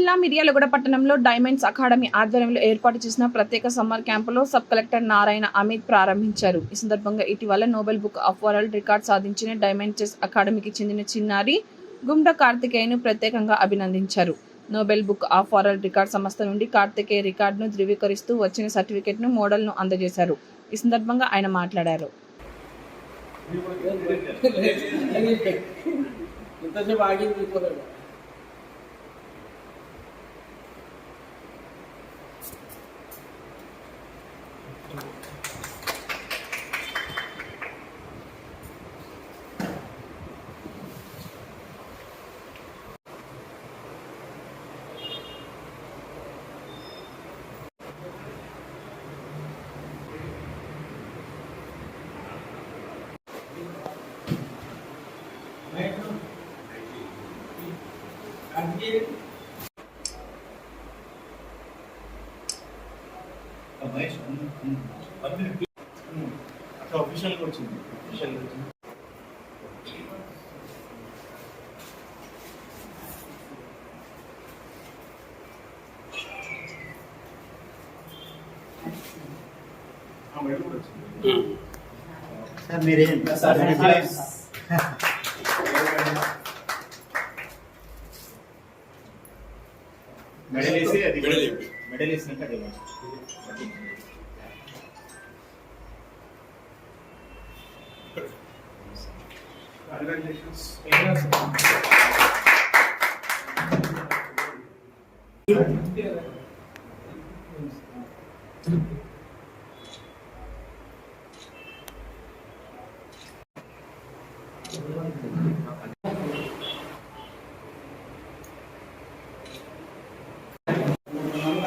జిల్లా మిర్యాలగూడ పట్టణంలో diamonds academy ఆధ్వర్యంలో ఏర్పాటు చేసిన ప్రత్యేక సమ్మర్ క్యాంపులో సబ్ కలెక్టర్ నారాయణ అమిత్ ప్రారంభించారు. ఈ సందర్భంగా ఇటీవల Nobel book of world record సాధించిన డైమండ్ చెస్ అకాడమీకి చెందిన చిన్నారి గుండా కార్తికేయను ప్రత్యేకంగా అభినందించారు. Nobel book of world record సంస్థ నుండి కార్తికేయ రికార్డును ధృవీకరిస్తూ వచ్చిన సర్టిఫికెట్ను మోడల్ను అందజేశారు. ఈ సందర్భంగా ఆయన మాట్లాడారు. అట్లా ఆఫీషియల్గా వచ్చింది. సార్ మీరేం మెడల్ వేసి అది మెడల్ వేసినాక అది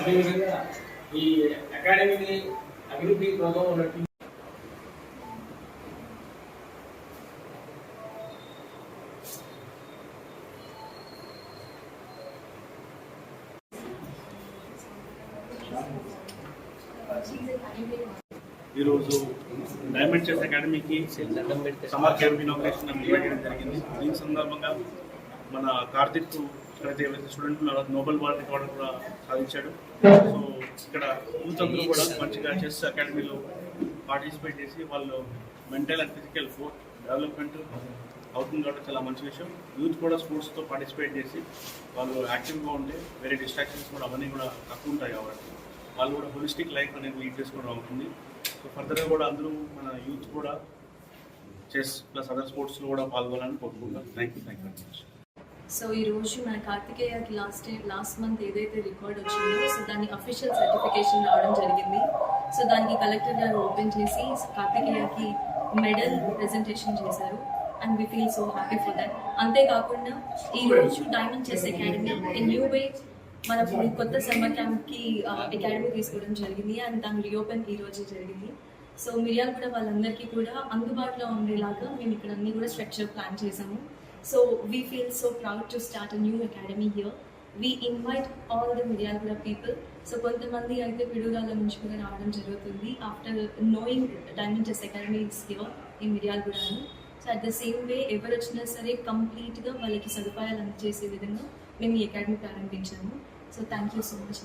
అదేవిధంగా ఈ అకాడమీని అభివృద్ధి ప్రోగ్రాం ఉన్నట్టు ఈరోజు డైమండ్ చెస్ అకాడమీకి సమ్మర్ క్యాంప్ ఇనాగ్రేషన్ చేయడం జరిగింది. దీని సందర్భంగా మన కార్తిక్ అయితే స్టూడెంట్ నోబెల్ వరల్డ్ రికార్డు కూడా సాధించాడు. సో ఇక్కడ యూత్ అందరూ కూడా మంచిగా చెస్ అకాడమీలో పార్టిసిపేట్ చేసి వాళ్ళు mental and physical both development అవుతుంది కాబట్టి చాలా మంచి విషయం. యూత్ కూడా స్పోర్ట్స్తో పార్టిసిపేట్ చేసి వాళ్ళు యాక్టివ్గా ఉంటే వేరే డిస్ట్రాక్షన్స్ కూడా అవన్నీ కూడా తక్కువ ఉంటాయి కాబట్టి వాళ్ళు కూడా హోలిస్టిక్ లైఫ్ అనేది లీడ్ చేసుకోవడం అవుతుంది. సో ఫర్దర్గా కూడా అందరూ మన యూత్ కూడా చెస్ ప్లస్ అదర్ స్పోర్ట్స్లో కూడా పాల్గొనాలని కోరుకుంటున్నాను. Thank you very much. So ఈరోజు మన కార్తికేయకి లాస్ట్ మంత్ ఏదైతే రికార్డ్ వచ్చిందో సో దాన్ని అఫీషియల్ సర్టిఫికేషన్ రావడం జరిగింది. సో దానికి కలెక్టర్ గారు ఓపెన్ చేసి కార్తికేయకి మెడల్ ప్రెజెంటేషన్ చేశారు and we feel so happy for that. అంతేకాకుండా ఈరోజు diamond chess academy in new way మన కొత్త సమ్మర్ క్యాంప్కి అకాడమీ తీసుకోవడం జరిగింది అండ్ దాని రీఓపెన్ ఈరోజు జరిగింది. సో మిర్యాలగూడ వాళ్ళందరికీ కూడా అందుబాటులో ఉండేలాగా మేము ఇక్కడ అన్ని కూడా స్ట్రక్చర్ ప్లాన్ చేసాము. So we feel so proud to start a new academy here. We invite all the Miryalagooda people. So కొంతమంది అయితే పిడుగురాల నుంచి కూడా రావడం జరుగుతుంది after knowing diamond chess academy is here in Miryalaguda. So at the same way ఎవరు వచ్చినా సరే కంప్లీట్గా వాళ్ళకి సదుపాయాలు అందజేసే విధంగా మేము ఈ అకాడమీ ప్రారంభించాము. So thank you so much.